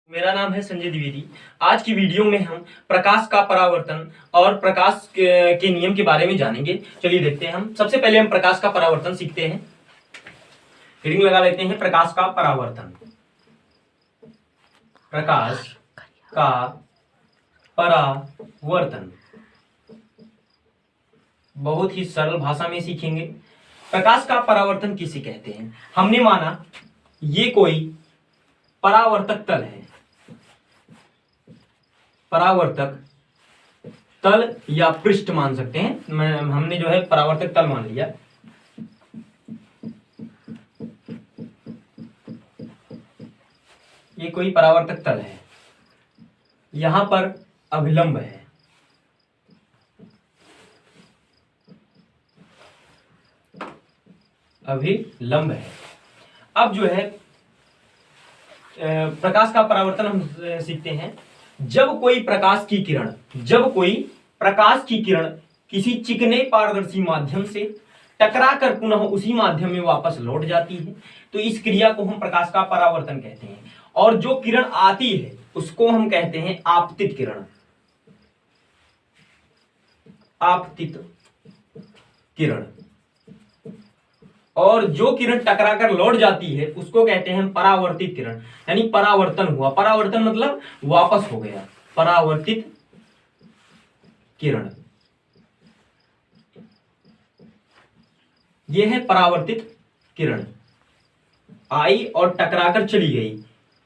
मेरा नाम है संजय द्विवेदी। आज की वीडियो में हम प्रकाश का परावर्तन और प्रकाश के नियम के बारे में जानेंगे। चलिए देखते हैं। हम सबसे पहले प्रकाश का परावर्तन सीखते हैं। हेडिंग लगा लेते हैं, प्रकाश का परावर्तन। प्रकाश का परावर्तन बहुत ही सरल भाषा में सीखेंगे। प्रकाश का परावर्तन किसे कहते हैं? हमने माना ये कोई परावर्तक तल है, परावर्तक तल या पृष्ठ मान सकते हैं। हमने जो है परावर्तक तल मान लिया। ये कोई परावर्तक तल है, यहां पर अभिलंब है, अभिलंब है। अब जो है प्रकाश का परावर्तन हम सीखते हैं। जब कोई प्रकाश की किरण किसी चिकने पारदर्शी माध्यम से टकराकर पुनः उसी माध्यम में वापस लौट जाती है तो इस क्रिया को हम प्रकाश का परावर्तन कहते हैं। और जो किरण आती है उसको हम कहते हैं आपतित किरण। आपतित किरण। और जो किरण टकराकर लौट जाती है उसको कहते हैं परावर्तित किरण, यानी परावर्तन हुआ। परावर्तन मतलब वापस हो गया। परावर्तित किरण, यह है परावर्तित किरण। आई और टकराकर चली गई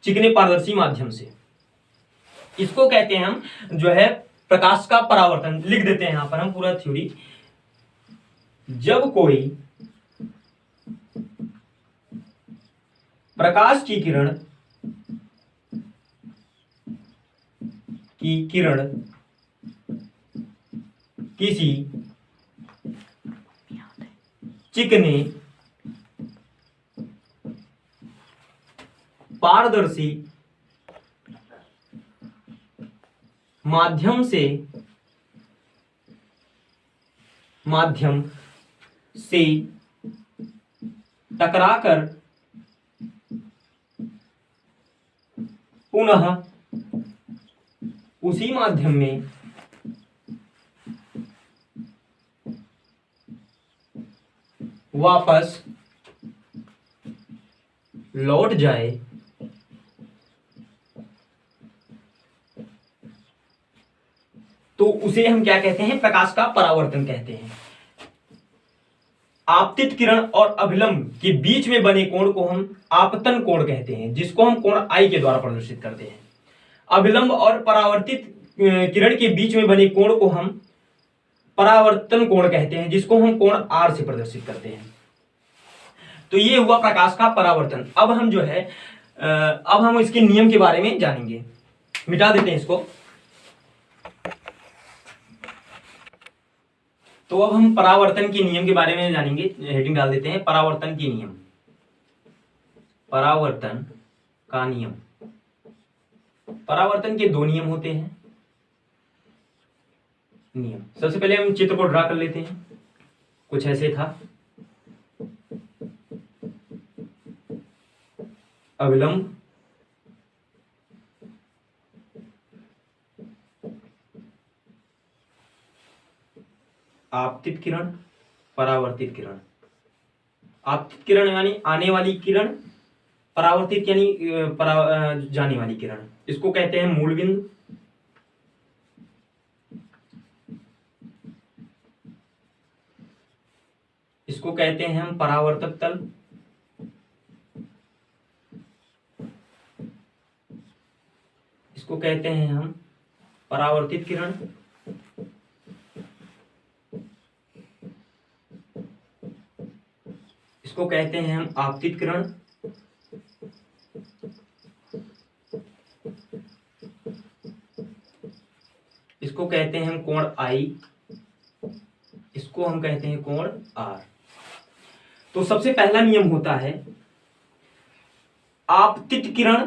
चिकने पारदर्शी माध्यम से, इसको कहते हैं हम जो है प्रकाश का परावर्तन। लिख देते हैं यहां पर हम पूरा थ्योरी। जब कोई प्रकाश की किरण किसी चिकने पारदर्शी माध्यम से टकराकर पुनः उसी माध्यम में वापस लौट जाए तो उसे हम क्या कहते हैं? प्रकाश का परावर्तन कहते हैं। आपतित किरण और अभिलंब के बीच में बने कोण को हम आपतन कोण कहते हैं, जिसको हम कोण आई के द्वारा प्रदर्शित करते हैं। अभिलंब और परावर्तित किरण के बीच में बने कोण को हम परावर्तन कोण कहते हैं, जिसको हम कोण आर से प्रदर्शित करते हैं। तो ये हुआ प्रकाश का परावर्तन। अब हम जो है अब हम इसके नियम के बारे में जानेंगे। मिटा देते हैं इसको। तो अब हम परावर्तन के नियम के बारे में जानेंगे। हेडिंग डाल देते हैं, परावर्तन के नियम। परावर्तन का नियम। परावर्तन के दो नियम होते हैं। नियम, सबसे पहले हम चित्र को ड्रा कर लेते हैं। कुछ ऐसे था। अभिलंब, आपतित किरण, परावर्तित किरण। आपतित किरण यानी आने वाली किरण, परावर्तित यानी जाने वाली किरण। इसको कहते हैं मूल बिंदु। इसको कहते हैं हम परावर्तक तल। इसको कहते हैं हम परावर्तित किरण। इसको कहते हैं हम आपतित किरण। इसको कहते हैं हम कोण आई। इसको हम कहते हैं कोण आर। तो सबसे पहला नियम होता है आपतित किरण,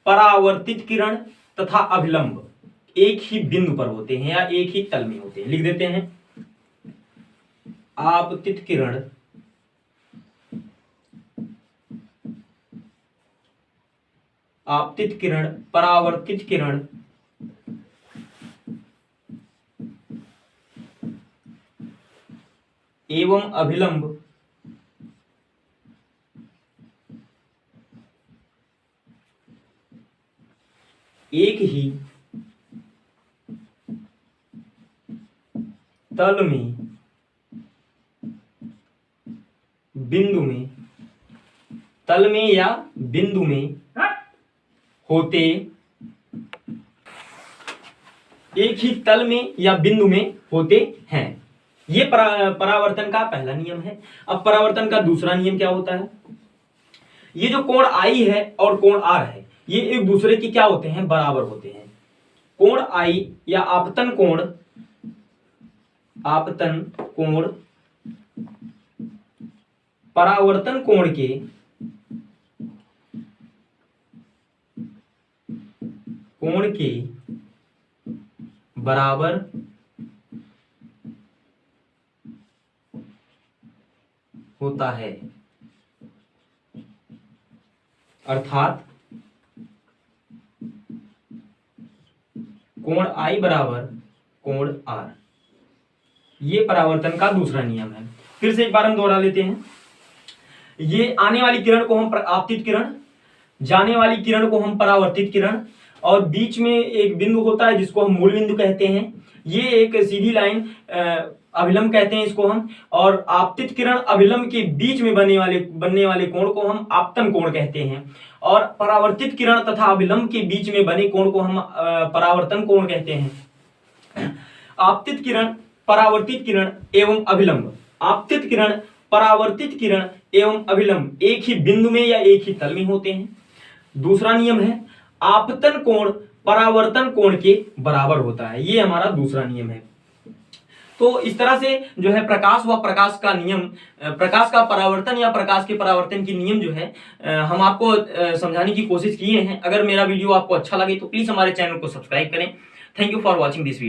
परावर्तित किरण तथा अभिलंब एक ही बिंदु पर होते हैं या एक ही तल में होते हैं। लिख देते हैं, आपतित किरण आपतित किरण, परावर्तित किरण एवं अभिलंब एक ही तल में, बिंदु में, तल में या बिंदु में होते, एक ही तल में या बिंदु में होते हैं। ये परावर्तन का पहला नियम है। अब परावर्तन का दूसरा नियम क्या होता है? ये जो कोण आई है और कोण आर है, ये एक दूसरे की क्या होते हैं? बराबर होते हैं। कोण आई या आपतन कोण, आपतन कोण परावर्तन कोण के बराबर होता है। अर्थात कोण आई बराबर कोण आर, ये परावर्तन का दूसरा नियम है। फिर से एक बार हम दोहरा लेते हैं। ये आने वाली किरण को हम आपतित किरण, जाने वाली किरण को हम परावर्तित किरण, और बीच में एक बिंदु होता है जिसको हम मूल बिंदु कहते हैं। ये एक सीधी लाइन अभिलंब कहते हैं इसको हम। और आपतित किरण अभिलंब के बीच में बनने वाले कोण को हम आपतन कोण कहते हैं। और परावर्तित किरण तथा अभिलंब के बीच में बने कोण को हम परावर्तन कोण कहते हैं। आपतित किरण, परावर्तित किरण एवं अभिलंब, आपतित किरण, परावर्तित किरण एवं अभिलंब एक ही बिंदु में या एक ही तल में होते हैं। दूसरा नियम है आपतन कोण परावर्तन कोण के बराबर होता है। ये हमारा दूसरा नियम है। तो इस तरह से जो है प्रकाश व प्रकाश का नियम, प्रकाश का परावर्तन या प्रकाश के परावर्तन की नियम जो है हम आपको समझाने की कोशिश किए हैं। अगर मेरा वीडियो आपको अच्छा लगे तो प्लीज हमारे चैनल को सब्सक्राइब करें। Thank you for watching this video.